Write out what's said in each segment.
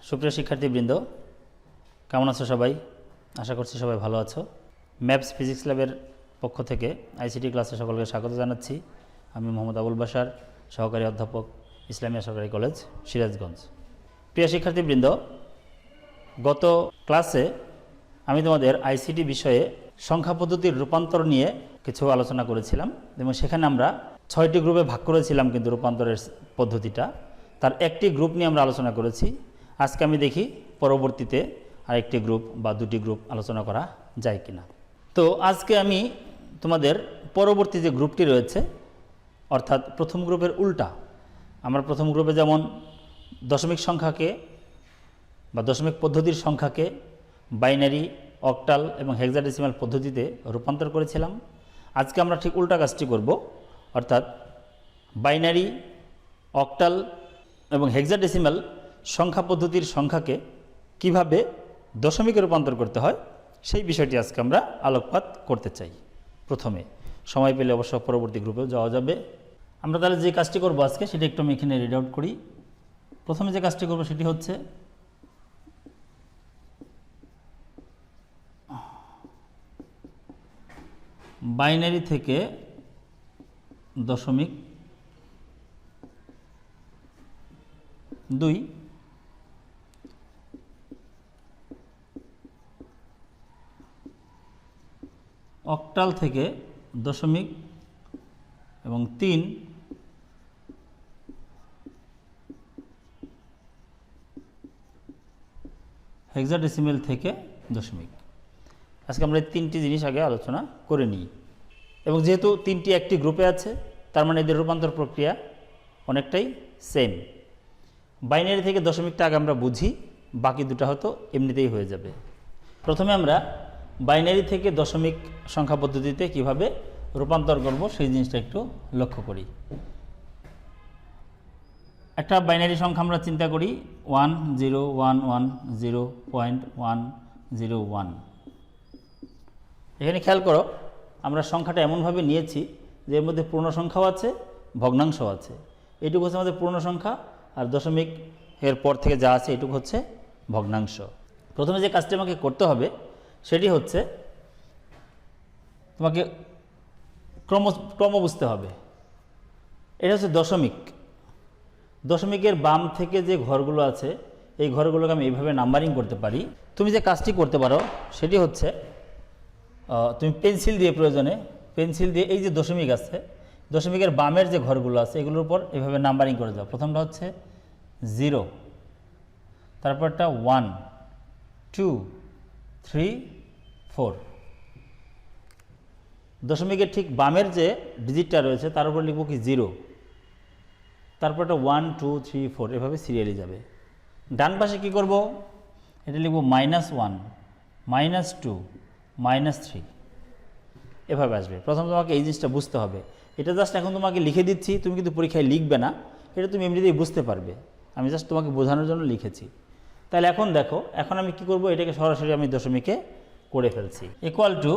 সুপ্রিয় শিক্ষার্থীবৃন্দ, কেমন আছো সবাই? আশা করছি সবাই ভালো আছো। ম্যাপস ফিজিক্স ল্যাবের পক্ষ থেকে আইসিটি ক্লাসে সকলকে স্বাগত জানাচ্ছি। আমি মোহাম্মদ আবুল বাশার, সহকারী অধ্যাপক, ইসলামিয়া সরকারি কলেজ, সিরাজগঞ্জ। প্রিয় শিক্ষার্থীবৃন্দ, গত ক্লাসে আমি তোমাদের আইসিটি বিষয়ে সংখ্যা পদ্ধতির রূপান্তর নিয়ে কিছু আলোচনা করেছিলাম এবং সেখানে আমরা 6টি গ্রুপে ভাগ করেছিলাম, কিন্তু রূপান্তরের পদ্ধতিটা তার একটি গ্রুপ নিয়ে আমরা আলোচনা করেছি। আজকে আমি দেখি পরবর্তীতে আরেকটি গ্রুপ বা দুটি গ্রুপ আলোচনা করা যায় কিনা। তো আজকে আমি তোমাদের পরবর্তী যে গ্রুপটি রয়েছে, অর্থাৎ প্রথম গ্রুপের উল্টা, আমরা প্রথম গ্রুপে যেমন দশমিক সংখ্যাকে বা দশমিক পদ্ধতির সংখ্যাকে বাইনারি, অক্টাল এবং হেক্সাডেসিমাল পদ্ধতিতে রূপান্তর করেছিলাম। আজকে আমরা ঠিক উল্টা কাজটি করব, অর্থাৎ বাইনারি, অক্টাল এবং হেক্সাডেসিমাল সংখ্যা পদ্ধতির সংখ্যাকে কিভাবে দশমিকে রূপান্তর করতে হয় সেই বিষয়টি আজকে আমরা আলোকপাত করতে চাই। প্রথমে সময় পেলে অবশ্য পরবর্তী গ্রুপেও যাওয়া যাবে। আমরা তাহলে যে কাজটি করব আজকে সেটা একটু আমি এখানে রিড আউট করি। প্রথমে যে কাজটি করব সেটি হচ্ছে বাইনারি থেকে দশমিক 2, অক্টাল থেকে দশমিক এবং 3, হেক্সাডেসিমেল থেকে দশমিক। আজকে আমরা এই তিনটি জিনিস আগে আলোচনা করে নিই। এবং যেহেতু তিনটি একটি গ্রুপে আছে, তার মানে এদের রূপান্তর প্রক্রিয়া অনেকটাই সেম। বাইনারি থেকে দশমিকটা আগে আমরা বুঝি, বাকি দুটো হয়তো এমনিতেই হয়ে যাবে। প্রথমে আমরা বাইনারি থেকে দশমিক সংখ্যা পদ্ধতিতে কিভাবে রূপান্তর করব সেই জিনিসটা একটু লক্ষ্য করি। একটা বাইনারি সংখ্যা আমরা চিন্তা করি 1011.0.101। এখানে খেয়াল করো, আমরা সংখ্যাটা এমনভাবে নিয়েছি যে এর মধ্যে পূর্ণ সংখ্যাও আছে, ভগ্নাংশ আছে। এটুকু হচ্ছে আমাদের পূর্ণ সংখ্যা, আর দশমিক এর পর থেকে যা আছে এটুকু হচ্ছে ভগ্নাংশ। প্রথমে যে কাজটি আমাকে করতে হবে সেটি হচ্ছে তোমাকে ক্রম বুঝতে হবে। এটা হচ্ছে দশমিক। দশমিকের বাম থেকে যে ঘরগুলো আছে এই ঘরগুলোকে আমি এইভাবে নাম্বারিং করতে পারি। তুমি যে কাজটি করতে পারো সেটি হচ্ছে তুমি পেন্সিল দিয়ে, প্রয়োজনে পেন্সিল দিয়ে এই যে দশমিক আছে, দশমিকের বামের যে ঘরগুলো আছে এগুলোর উপর এভাবে নাম্বারিং করে যাও। প্রথমটা হচ্ছে 0, তারপরটা 1, 2, 3, 4। দশমিকের ঠিক বামের যে ডিজিটটা রয়েছে তার উপর লিখব কি 0, তারপরটা 1, 2, 3, 4, এভাবে সিরিয়ালি যাবে। ডান পাশে কি করব, এটা লিখব -1, -2, -3, এভাবে আসবে। প্রথম তোমাকে এই জিনিসটা বুঝতে হবে। এটা জাস্ট এখন তোমাকে লিখে দিচ্ছি, তুমি কিন্তু পরীক্ষায় লিখবে না, এটা তুমি এমনিতেই বুঝতে পারবে। আমি জাস্ট তোমাকে বোঝানোর জন্য লিখেছি। তাহলে এখন দেখো, এখন আমি কি করব, এটাকে সরাসরি আমি দশমিকে করে ফেলছি। ইকুয়াল টু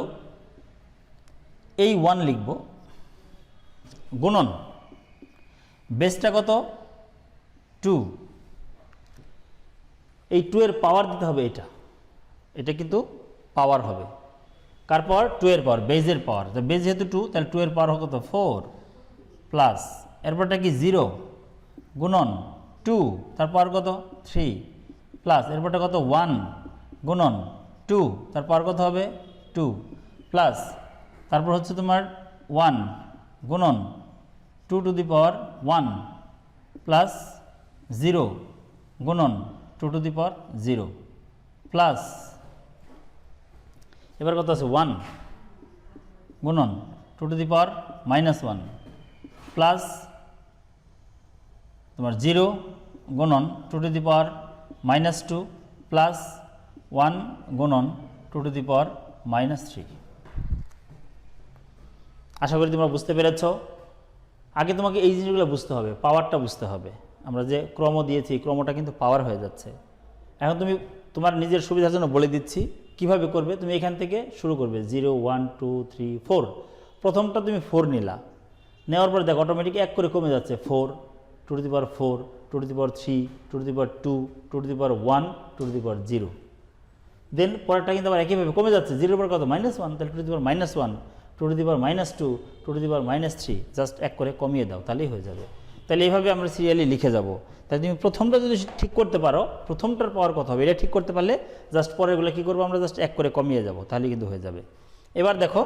এই 1 লিখব, গুণন বেসটা কত 2, এই 2 এর পাওয়ার দিতে হবে। এটা কিন্তু পাওয়ার হবে। তারপর 2 এর পাওয়ার, বেজের পাওয়ার, বেজ যেহেতু 2 তাহলে 2 এর পাওয়ার কত 4 প্লাস, এরপরটা কি 0 গুণন 2, তার পাওয়ার কত 3 প্লাস, এরপরটা কত 1 গুণন 2, তার পাওয়ার কত হবে 2 প্লাস, তারপর হচ্ছে তোমার 1 গুণন 2 টু দি পাওয়ার 1 প্লাস 0 গুণন 2 টু দি পাওয়ার 0 প্লাস, এবার কত আছে 1 গুণন 2 টু দি পাওয়ার -1 প্লাস তোমার 0 গুণন 2 টু দি পাওয়ার -2 প্লাস 1 গুণন 2 টু দি পাওয়ার -3। আশা করি তোমরা বুঝতে পেরেছ। আগে তোমাকে এই জিনিসগুলো বুঝতে হবে, পাওয়ারটা বুঝতে হবে। আমরা যে ক্রম দিয়েছি ক্রমটা কিন্তু পাওয়ার হয়ে যাচ্ছে। এখন তুমি তোমার নিজের সুবিধার জন্য বলে দিচ্ছি কিভাবে করবে। তুমি এখান থেকে শুরু করবে 0, 1, 2, 3, 4। প্রথমটা তুমি 4 নিলা, নেওয়ার পরে দেখো অটোমেটিক 1 করে কমে যাচ্ছে 4, 2 to the power 4, two to the power 3, two to the power 2, two to the power 1, two to the power 0। Then পরেরটা কিন্তু আবার একইভাবে কমে যাচ্ছে, 0 এর পর কত -1, তাহলে two to the power -1, two to the power -2, two to the power -3, just এক করে কমিয়ে দাও তাহলেই হয়ে যাবে। তাহলে এইভাবে আমরা সিরিয়ালি লিখে যাব। তাহলে তুমি প্রথমটা যদি ঠিক করতে পারো, প্রথমটার পাওয়ার কত হবে এটা ঠিক করতে পারলে জাস্ট পরেরগুলো কী করবো আমরা, জাস্ট এক করে কমিয়ে যাব, তাহলেই কিন্তু হয়ে যাবে। এবার দেখো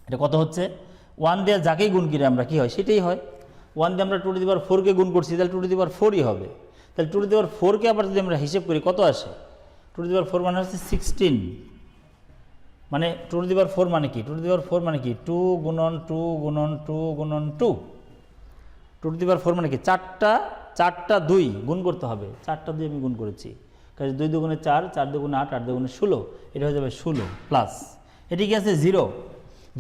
এটা কত হচ্ছে, 1 দিয়ে যাকেই গুণ করি আমরা কী হয় সেটাই হয়। 1 দিয়ে আমরা টু টু দি পাওয়ার 4কে গুণ করছি, তাহলে টু টু দি পাওয়ার 4ই হবে। তাহলে টু টু দি পাওয়ার 4কে আবার যদি আমরা হিসেব করি কত আসে, টু টু দি পাওয়ার 4 মানে হচ্ছে 16, মানে টু টু দি পাওয়ার 4 মানে কি, টু টু দি পাওয়ার 4 মানে কি 2 গুণন 2 গুণন 2 গুণন 2, টু টু দি পাওয়ার 4 মানে কি চারটা 2 গুণ করতে হবে, 4টা 2 আমি গুণ করেছি, কাজে 2 দুগুণে 4, 4 দুগুণে 8, 8 দুগুণে 16, এটা হয়ে যাবে 16 প্লাস এটি কি আছে 0,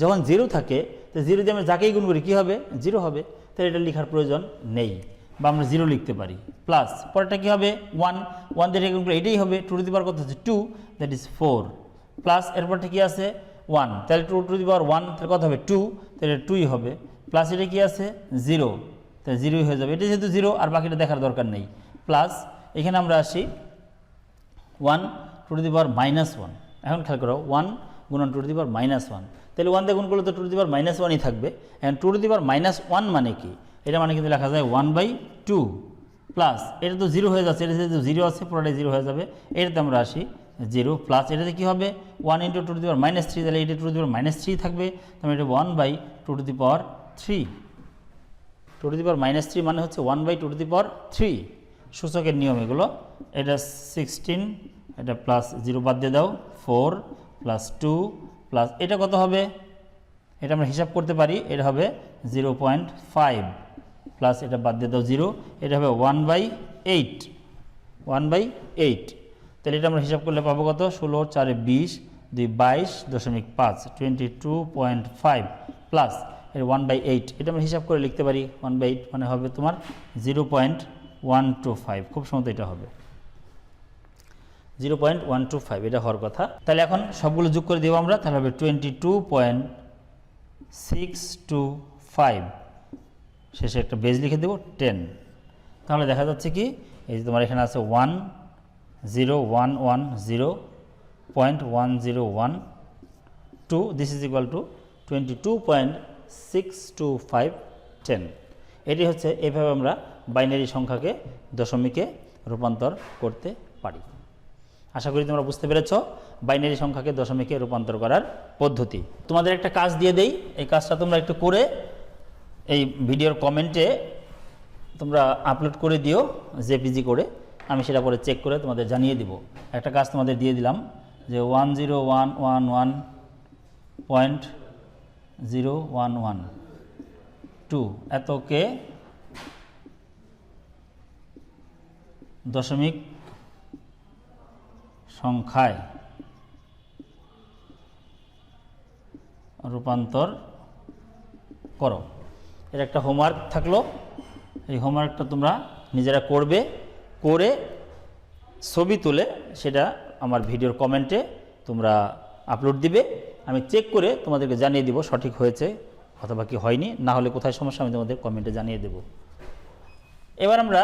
যখন 0 থাকে তো 0 দিয়ে আমরা যাকেই গুণ করি কী হবে 0 হবে, তাহলে এটা লেখার প্রয়োজন নেই বা আমরা 0 লিখতে পারি। প্লাস পরেরটা কী হবে 1 দিয়ে গুণ করে এটাই হবে, টু টু দি পাওয়ার কত হচ্ছে 2, দ্যাট ইজ 4, প্লাস এরপরটা কী আছে 1, তাহলে টু টু দি পাওয়ার 1 তাহলে কত হবে 2, তাহলে 2ই হবে, প্লাস এটা কী আছে 0, তাহলে 0ই হয়ে যাবে, এটা যেহেতু 0 আর বাকিটা দেখার দরকার নেই। প্লাস এখানে আমরা আসি 1 টু টু দি পাওয়ার -1, এখন খেয়াল করো 1 গুণন টু টু দি পাওয়ার -1, তাহলে 1 দিয়ে গুণ করলে তো টু টু দি পাওয়ার -1ই থাকবে। এখন টু টু দি পাওয়ার -1 মানে কি, এটা মানে কিন্তু লেখা যায় 1/2 প্লাস এটা তো 0 হয়ে যাচ্ছে, এটা যেহেতু 0 আছে পুরোটাই 0 হয়ে যাবে, এটাতে আমরা আসি 0 প্লাস এটাতে কী হবে 1 into two to the power -3, তাহলে এটা টু টু দি পাওয়ার -3 থাকবে, তাহলে এটা 1/2 to the power 3, two to the power -3 মানে হচ্ছে 1/2 টু দি পাওয়ার 3, সূচকের নিয়ম এগুলো। এটা 16, এটা প্লাস 0 বাদ দিয়ে দাও 4 প্লাস 2 প্লাস এটা কত হবে, এটা আমরা হিসাব করতে পারি, এটা হবে 0.5 প্লাস এটা বাদ দিয়ে দাও 0, এটা হবে 1/8, 1/8, তাহলে এটা আমরা হিসাব করলে পাবো কত 16 4 20 2 22.5 22.5 প্লাস এর 1/8, এটা আমরা হিসাব করে লিখতে পারি 1/8 মানে হবে তোমার 0.125, খুব সম্ভবত এটা হবে 0.125, এটা হওয়ার কথা। তাহলে এখন সবগুলো যোগ করে দেবো আমরা, তাহলে হবে 22.625, শেষে একটা বেজ লিখে দেবো 10, তাহলে দেখা যাচ্ছে কি এই যে তোমার এখানে আছে 10110.1012, দিস ইজ ইকুয়াল টু 22.62510, এটি হচ্ছে এইভাবে আমরা বাইনারি সংখ্যাকে দশমিকে রূপান্তর করতে পারি। আশা করি তোমরা বুঝতে পেরেছ বাইনারি সংখ্যাকে দশমিকে রূপান্তর করার পদ্ধতি। তোমাদের একটা কাজ দিয়ে দেই, এই কাজটা তোমরা একটু করে এই ভিডিওর কমেন্টে তোমরা আপলোড করে দিও জেপিজি করে, আমি সেটা পরে চেক করে তোমাদের জানিয়ে দিব। একটা কাজ তোমাদের দিয়ে দিলাম যে 10111.0112 এতকে দশমিক সংখ্যায় রূপান্তর করো। এর একটা হোমওয়ার্ক থাকলো, এই হোমওয়ার্কটা তোমরা নিজেরা করবে, করে ছবি তুলে সেটা আমার ভিডিওর কমেন্টে তোমরা আপলোড দিবে, আমি চেক করে তোমাদেরকে জানিয়ে দিব সঠিক হয়েছে অথবা কি হয়নি, না হলে কোথায় সমস্যা আমি তোমাদের কমেন্টে জানিয়ে দেব। এবার আমরা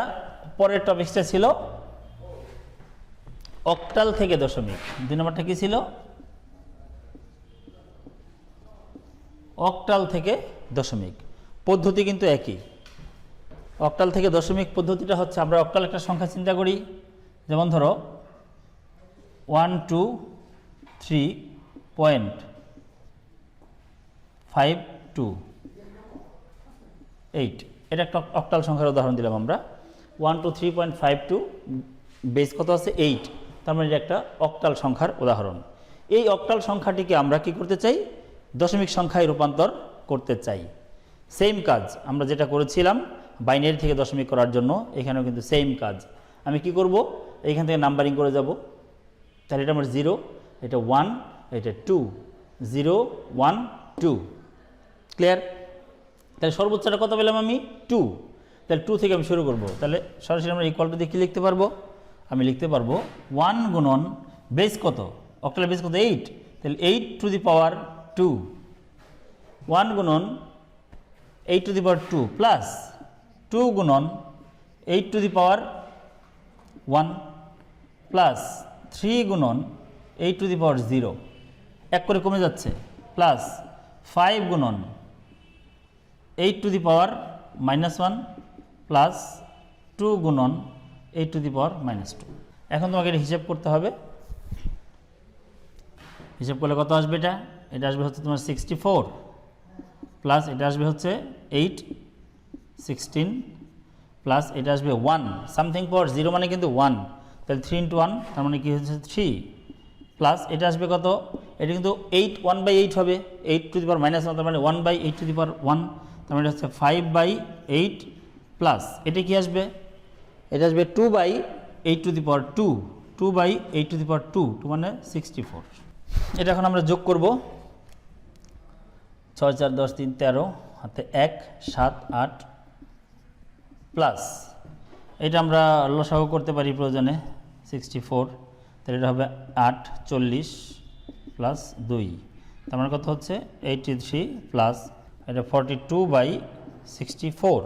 পরের টপিকটা ছিল অক্টাল থেকে দশমিক। 2 নম্বরটা কী ছিল, অক্টাল থেকে দশমিক। পদ্ধতি কিন্তু একই, অক্টাল থেকে দশমিক পদ্ধতিটা হচ্ছে আমরা অক্টাল একটা সংখ্যা চিন্তা করি, যেমন ধরো 123.528, এটা একটা অক্টাল সংখ্যার উদাহরণ দিলাম আমরা। 123.52 বেস কত আছে 8, তার মানে এটা একটা অক্টাল সংখ্যার উদাহরণ। এই অক্টাল সংখ্যাটিকে আমরা কি করতে চাই, দশমিক সংখ্যায় রূপান্তর করতে চাই। সেম কাজ আমরা যেটা করেছিলাম বাইনারি থেকে দশমিক করার জন্য, এখানেও কিন্তু সেম কাজ। আমি কি করব, এইখান থেকে নাম্বারিং করে যাব, তাহলে এটা আমার 0, এটা 1, এটা 2, 0 1 2, ক্লিয়ার। তাহলে সর্বোচ্চটা কত পেলাম আমি 2, তাহলে 2 থেকে আমি শুরু করব। তাহলে সরাসরি আমরা ইকুয়াল টু দিয়ে কী লিখতে পারবো, আমি লিখতে পারবো 1 গুণন বেস কত, অক্টালের বেস কত 8, তাহলে 8 টু দি পাওয়ার 2, 1 গুণন 8 টু দি পাওয়ার 2 প্লাস 2 গুণন 8 টু দি পাওয়ার 1 প্লাস 3 গুণন 8 টু দি পাওয়ার 0 এক করে কমে যাচ্ছে প্লাস 5 গুণন 8 টু দি পাওয়ার -1 প্লাস 2 গুণন 8 টু দি পাওয়ার -2। এখন তোমাকে এটা হিসাব করতে হবে। হিসাব করলে কত আসবে? এটা আসবে হচ্ছে তোমার 64 প্লাস এটা আসবে হচ্ছে 8 16 প্লাস এটা আসবে 1 সামথিং পাওয়ার 0 মানে কিন্তু 1, তাহলে 3 ইন্টু 1 তার মানে কি হচ্ছে 3 প্লাস এটা আসবে কত? এটা কিন্তু 8 1/8 হবে, 8 টু দি পাওয়ার -1 তার মানে 1/8 টু দি পাওয়ার 1 তার মানে হচ্ছে 5/8 প্লাস এটা কি আসবে? এটা আসবে 2/8 two the power 2, 2/8 two the power 2 মানে 64। এটা এখন আমরা যোগ করব। 6 4 10 3 13 হাতে 1 7 8 প্লাস এটা আমরা লসাগু করতে পারি প্রয়োজনে 64, তাহলে এটা হবে 8 40 প্লাস 2 তার মানে কত হচ্ছে 83 প্লাস এটা 42/64।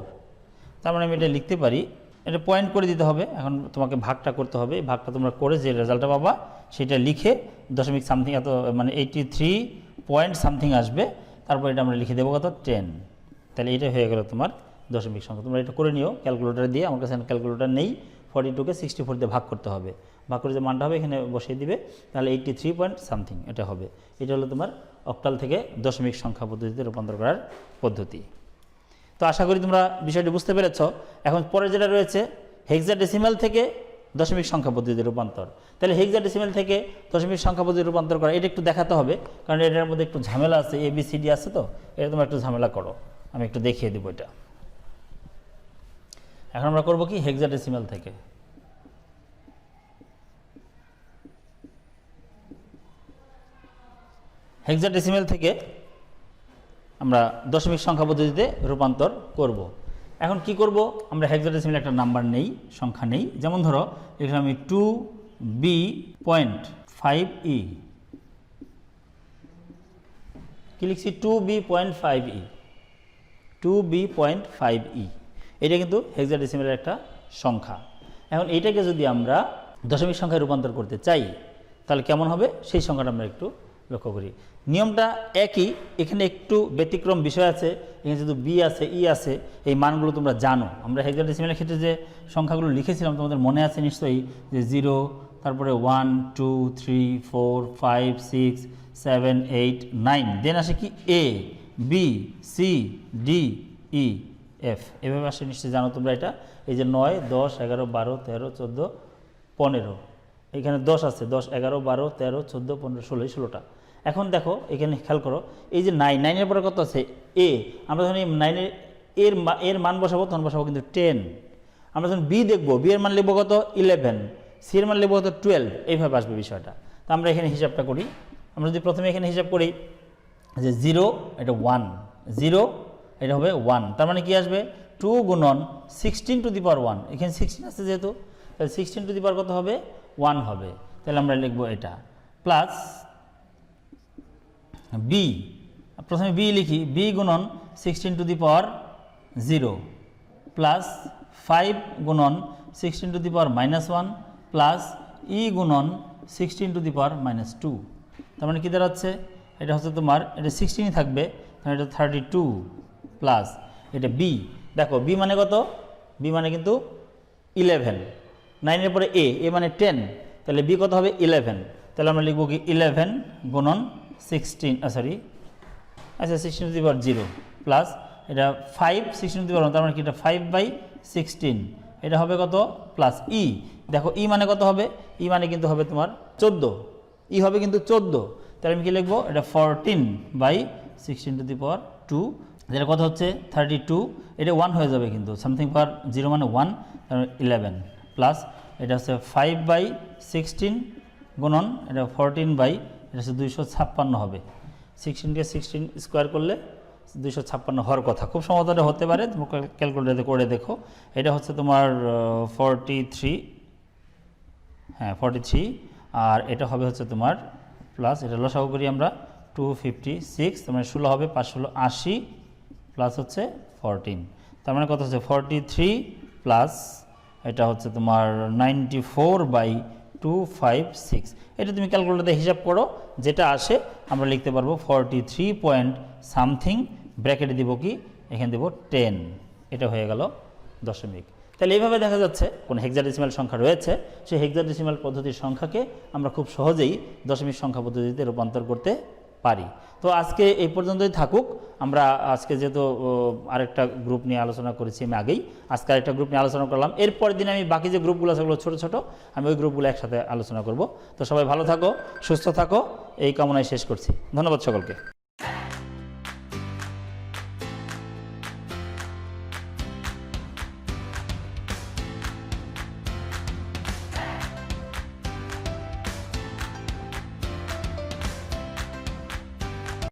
তার মানে আমি এটা লিখতে পারি, এটা পয়েন্ট করে দিতে হবে। এখন তোমাকে ভাগটা করতে হবে, এই ভাগটা তোমরা করে যে রেজাল্টটা পাবা সেটা লিখে দশমিক সামথিং এত মানে 83 পয়েন্ট সামথিং আসবে, তারপর এটা আমরা লিখে দেবো কত 10। তাহলে এটা হয়ে গেল তোমার দশমিক সংখ্যা। তোমরা এটা করে নিও ক্যালকুলেটর দিয়ে, আমার কাছে ক্যালকুলেটর নেই। 42কে 64 দিয়ে ভাগ করতে হবে, ভাগ করে যে মানটা হবে এখানে বসিয়ে দিবে, তাহলে 83 পয়েন্ট সামথিং এটা হবে। এটা হলো তোমার অক্টাল থেকে দশমিক সংখ্যা পদ্ধতিতে রূপান্তর করার পদ্ধতি। তো আশা করি তোমরা বিষয়টি বুঝতে পেরেছ। এখন পরে যেটা রয়েছে হেক্সাডেসিমাল থেকে দশমিক সংখ্যা পদ্ধতিতে রূপান্তর, তাহলে হেক্সাডেসিমাল থেকে দশমিক সংখ্যা পদ্ধতিতে রূপান্তর করা এটা একটু দেখাতে হবে, কারণ এটার মধ্যে একটু ঝামেলা আছে, ABCD আছে, তো এটা তোমরা একটু ঝামেলা করো, আমি একটু দেখিয়ে দেবো এটা। এখন আমরা করব কি হেক্সাডেসিমাল থেকে। হেক্সাডেসিমাল থেকে আমরা দশমিক সংখ্যা পদ্ধতিতে রূপান্তর করব। এখন কি করব? আমরা হেক্সাডেসিমাল একটা নাম্বার নেই, সংখ্যা নেই। যেমন ধরো এখানে আমি 2b.5e কি লিখছি 2b.5e 2b.5e এটা কিন্তু হেক্সাডেসিমালের একটা সংখ্যা। এখন এইটাকে যদি আমরা দশমিক সংখ্যায় রূপান্তর করতে চাই তাহলে কেমন হবে সেই সংখ্যাটা আমরা একটু লক্ষ্য করি। নিয়মটা একই, এখানে একটু ব্যতিক্রম বিষয় আছে। এখানে যেহেতু বি আছে ই আছে, এই মানগুলো তোমরা জানো। আমরা হেক্সাডেসিমালের ক্ষেত্রে যে সংখ্যাগুলো লিখেছিলাম তোমাদের মনে আছে নিশ্চয়ই, যে 0 তারপরে 1 2 3 4 5 6 7 8 9 দেন আসে কি A B C D E F এভাবে আসে, নিশ্চয়ই জানো তোমরা এটা। এই যে 9 10 11 12 13 14 15 এখানে 10 আছে, 10 11 12 13 14 15 16 16টা। এখন দেখো এখানে খেয়াল করো, এই যে 9 9-এর পরে কত আছে A, আমরা যখন এই 9-এর এর মান বসাবো তখন বসাবো কিন্তু 10। আমরা যখন বি দেখবো, বি এর মান লিখবো কত 11, সি এর মান লিখবো কত 12, এইভাবে আসবে বিষয়টা। তো আমরা এখানে হিসাবটা করি। আমরা যদি প্রথমে এখানে হিসাব করি যে 0 এটা 1, 0 এটা হবে 1, তার মানে কি আসবে 2 গুণন 16 টু দি পাওয়ার 1, এখানে 16 আছে যেহেতু, তাহলে 16 টু দি পাওয়ার কত হবে 1 হবে। তাহলে আমরা লিখবো এটা প্লাস বি, প্রথমে বি লিখি, বি গুণন 16 টু দি পাওয়ার 0 প্লাস 5 গুণন 16 two the power -1 plus E গুণন 16 টু দি পাওয়ার -2। তার মানে কী দাঁড়াচ্ছে, এটা হচ্ছে তোমার এটা 16ই থাকবে, তাহলে এটা 32 প্লাস এটা বি। দেখো বি মানে কত, বি মানে কিন্তু 11, 9-এর পরে এ মানে 10, তাহলে বি কত হবে 11। তাহলে আমরা লিখবো কি 11 গুণন 16 আচ্ছা 16 টু দি পাওয়ার 0 প্লাস এটা 5 16 টু দি পাওয়ার 1, তার মানে কি এটা 5/16, এটা হবে কত প্লাস ই। দেখো ই মানে কত হবে, ই মানে কিন্তু হবে তোমার 14, ই হবে কিন্তু 14, তাহলে আমি কি লিখবো এটা 14/16 টু দি পাওয়ার 2, যেটা কত হচ্ছে 32, এটা 1 হয়ে যাবে কিন্তু সামথিং পাওয়ার 0 মানে 1, তার 11 প্লাস এটা হচ্ছে 5/16 গুণন এটা 14 এটা হচ্ছে 256 হবে। 16কে 16 স্কোয়ার করলে 256 হওয়ার কথা, খুব সম্ভবত এটা হতে পারে, তুমি ক্যালকুলেটরে করে দেখো। এটা হচ্ছে তোমার 43, হ্যাঁ 43, আর এটা হবে হচ্ছে তোমার প্লাস এটা লসাগু করি আমরা 256, তার মানে 16 হবে 5 16 80 প্লাস হচ্ছে 14, তার মানে কত হচ্ছে 43 প্লাস এটা হচ্ছে তোমার 94/256। এটা তুমি ক্যালকুলেটরে হিসাব করো, যেটা আসে আমরা লিখতে পারবো 43 পয়েন্ট সামথিং, ব্র্যাকেটে দিব কি, এখানে দেব 10, এটা হয়ে গেল দশমিক। তাহলে এইভাবে দেখা যাচ্ছে কোন হেক্সাডেসিমাল সংখ্যা রয়েছে, সেই হেক্সাডেসিমাল পদ্ধতির সংখ্যাকে আমরা খুব সহজেই দশমিক সংখ্যা পদ্ধতিতে রূপান্তর করতে পারি। তো আজকে এই পর্যন্তই থাকুক। আমরা আজকে যেহেতু আরেকটা গ্রুপ নিয়ে আলোচনা করেছি আমি আগেই, আজকে আরেকটা গ্রুপ নিয়ে আলোচনা করলাম। এরপর দিন আমি বাকি যে গ্রুপগুলো আছে সেগুলো ছোটো ছোটো, আমি ওই গ্রুপগুলো একসাথে আলোচনা করব। তো সবাই ভালো থাকো, সুস্থ থাকো, এই কামনায় শেষ করছি। ধন্যবাদ সকলকে।